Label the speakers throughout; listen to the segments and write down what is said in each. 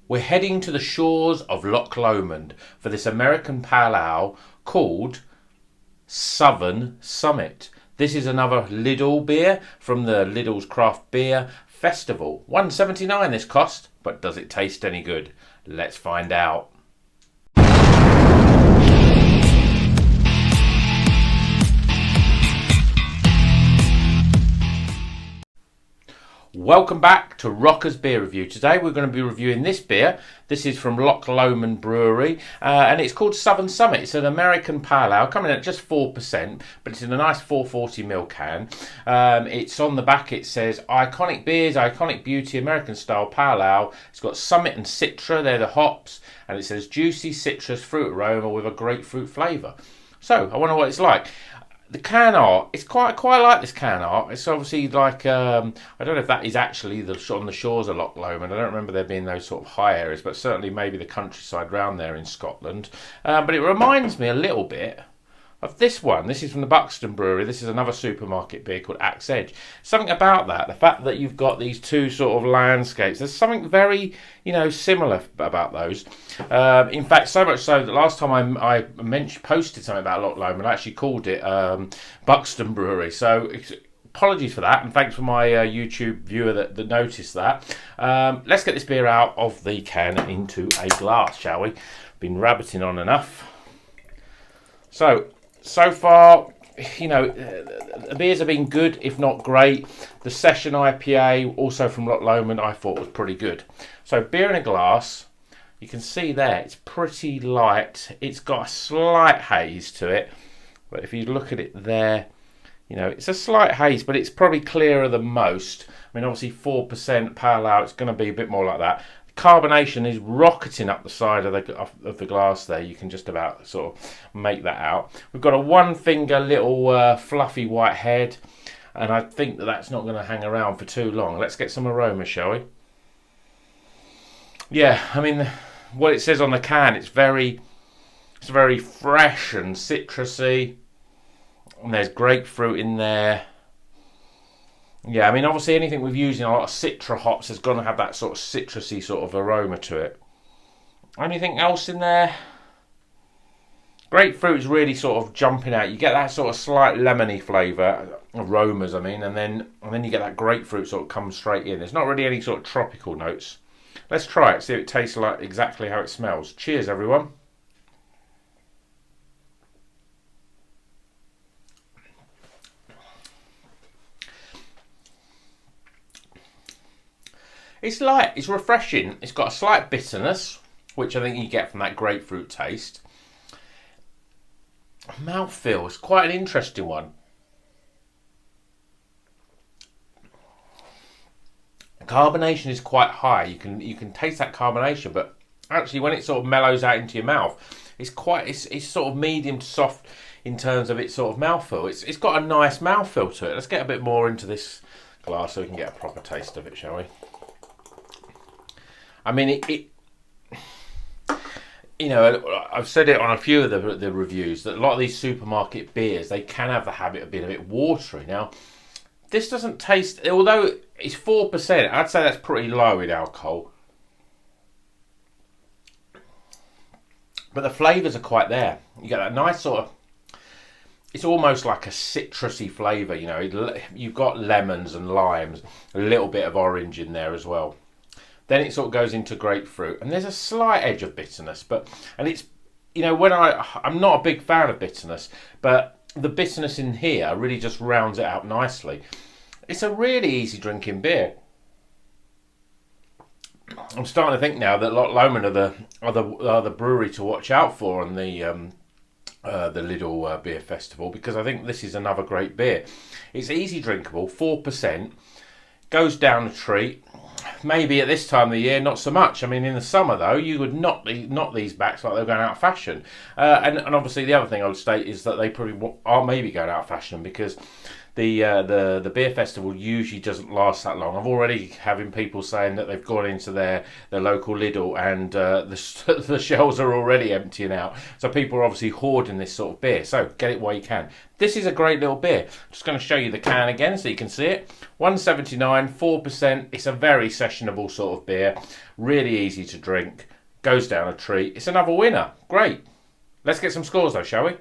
Speaker 1: We're heading to the shores of Loch Lomond for this American pale ale called Southern Summit. This is another Lidl beer from the Lidl's Craft Beer Festival. $1.79 this cost, but does it taste any good? Let's find out. Welcome back to Rocker's Beer Review. Today we're going to be reviewing this beer. This is from Loch Lomond Brewery and it's called Southern Summit. It's an American pale ale coming in at just 4%, but it's in a nice 440ml can. It's on the back, it says iconic beers, iconic beauty, American style pale ale. It's got Summit and Citra, they're the hops, and it says juicy citrus fruit aroma with a grapefruit flavour. So I wonder what it's like. The can art, it's quite like this can art. It's obviously like, I don't know if that is actually on the shores of Loch Lomond. I don't remember there being those sort of high areas, but certainly maybe the countryside round there in Scotland. But it reminds me a little bit of this one. This is from the Buxton Brewery. This is another supermarket beer called Axe Edge. Something about that, the fact that you've got these two sort of landscapes, there's something very, similar about those. In fact, so much so that last time I posted something about Loch Lomond, I actually called it Buxton Brewery. So apologies for that, and thanks for my YouTube viewer that noticed that. Let's get this beer out of the can into a glass, shall we? Been rabbiting on enough. So far, the beers have been good, if not great. The Session IPA, also from Loch Lomond, I thought was pretty good. So beer in a glass, you can see there, it's pretty light. It's got a slight haze to it. But if you look at it there, it's a slight haze, but it's probably clearer than most. I mean, obviously 4% pale ale, it's going to be a bit more like that. Carbonation is rocketing up the side of the glass there. You can just about sort of make that out. We've got a one finger little fluffy white head, and I think that's not going to hang around for too long. Let's get some aroma, shall we? Yeah, I mean, what it says on the can, it's very fresh and citrusy, and there's grapefruit in there. Yeah, I mean, obviously anything we've used in a lot of Citra hops is going to have that sort of citrusy sort of aroma to it. Anything else in there? Grapefruit is really sort of jumping out. You get that sort of slight lemony flavour, aromas, I mean, and then you get that grapefruit sort of come straight in. There's not really any sort of tropical notes. Let's try it, see if it tastes like exactly how it smells. Cheers, everyone. It's light, it's refreshing, it's got a slight bitterness, which I think you get from that grapefruit taste. Mouthfeel is quite an interesting one. Carbonation is quite high, you can taste that carbonation, but actually when it sort of mellows out into your mouth, it's sort of medium to soft in terms of its sort of mouthfeel. It's got a nice mouthfeel to it. Let's get a bit more into this glass so we can get a proper taste of it, shall we? I mean, I've said it on a few of the reviews that a lot of these supermarket beers, they can have the habit of being a bit watery. Now, this doesn't taste, although it's 4%, I'd say that's pretty low in alcohol. But the flavours are quite there. You get that nice sort of, it's almost like a citrusy flavour, You've got lemons and limes, a little bit of orange in there as well. Then it sort of goes into grapefruit, and there's a slight edge of bitterness, and it's, when I'm not a big fan of bitterness, but the bitterness in here really just rounds it out nicely. It's a really easy drinking beer. I'm starting to think now that Loch Lomond are the brewery to watch out for on the Lidl Beer Festival, because I think this is another great beer. It's easy drinkable, 4%, goes down a treat. Maybe at this time of the year, not so much. I mean, in the summer, though, you would knock these backs like they're going out of fashion. And obviously, the other thing I would state is that they probably are maybe going out of fashion because the beer festival usually doesn't last that long. I've already having people saying that they've gone into their local Lidl and the shelves are already emptying out. So people are obviously hoarding this sort of beer. So get it while you can. This is a great little beer. Just going to show you the can again so you can see it. 179, 4%. It's a very sessionable sort of beer. Really easy to drink. Goes down a treat. It's another winner. Great. Let's get some scores though, shall we?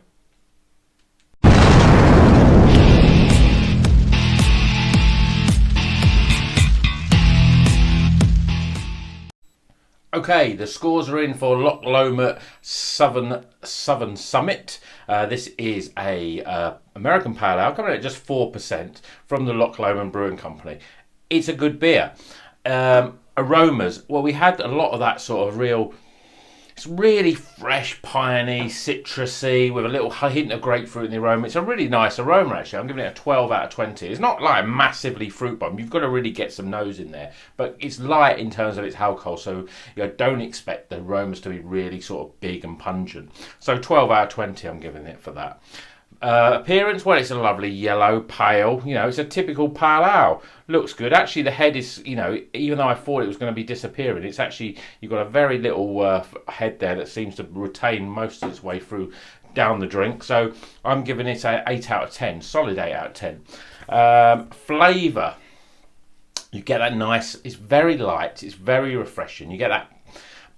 Speaker 1: Okay, the scores are in for Loch Lomond Southern Summit. This is a American Pale Ale coming at just 4% from the Loch Lomond Brewing Company. It's a good beer. Aromas, well, we had a lot of that sort of it's really fresh, piney, citrusy, with a little hint of grapefruit in the aroma. It's a really nice aroma, actually. I'm giving it a 12 out of 20. It's not like a massively fruit bomb. You've got to really get some nose in there. But it's light in terms of its alcohol, so don't expect the aromas to be really sort of big and pungent. So 12 out of 20 I'm giving it for that. Appearance, well, it's a lovely yellow, pale, it's a typical pale ale. Looks good. Actually, the head is, even though I thought it was going to be disappearing, it's actually, you've got a very little head there that seems to retain most of its way through down the drink. So I'm giving it an 8 out of 10, solid 8 out of 10. Flavour, you get that nice, it's very light, it's very refreshing. You get that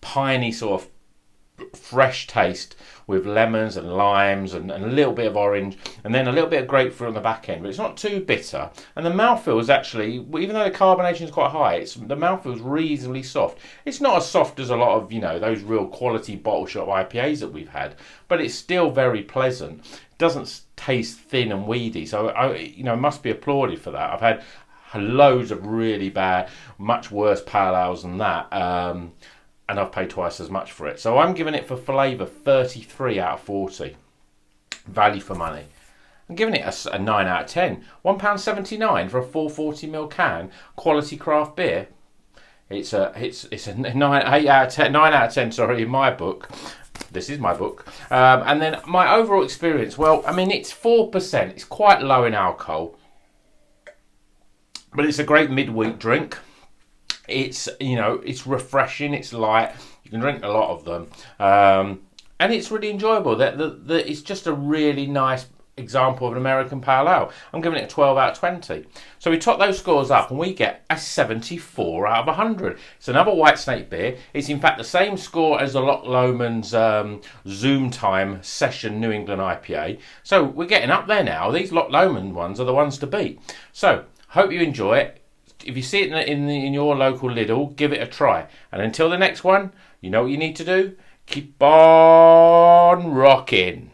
Speaker 1: piney sort of fresh taste with lemons and limes and a little bit of orange and then a little bit of grapefruit on the back end, but it's not too bitter. And the mouthfeel is actually, even though the carbonation is quite high, the mouthfeel is reasonably soft. It's not as soft as a lot of those real quality bottle shop IPAs that we've had, but it's still very pleasant. It doesn't taste thin and weedy, so it must be applauded for that. I've had loads of really bad, much worse pale ales than that. And I've paid twice as much for it. So I'm giving it for flavour 33 out of 40. Value for money. I'm giving it a 9 out of 10. £1.79 for a 440ml can. Quality craft beer. It's a 9 out of 10, sorry, in my book. This is my book. And then my overall experience, well, I mean, it's 4%. It's quite low in alcohol. But it's a great midweek drink. It's it's refreshing, it's light, you can drink a lot of them, and it's really enjoyable. It's just a really nice example of an American Pale Ale. I'm giving it a 12 out of 20. So we top those scores up and we get a 74 out of 100. It's another White Snake beer. It's in fact the same score as the Loch Lomond's Zoom Time Session New England IPA. So we're getting up there now. These Loch Lomond ones are the ones to beat. So hope you enjoy it. If you see it in your local Lidl, give it a try. And until the next one, you know what you need to do? Keep on rocking.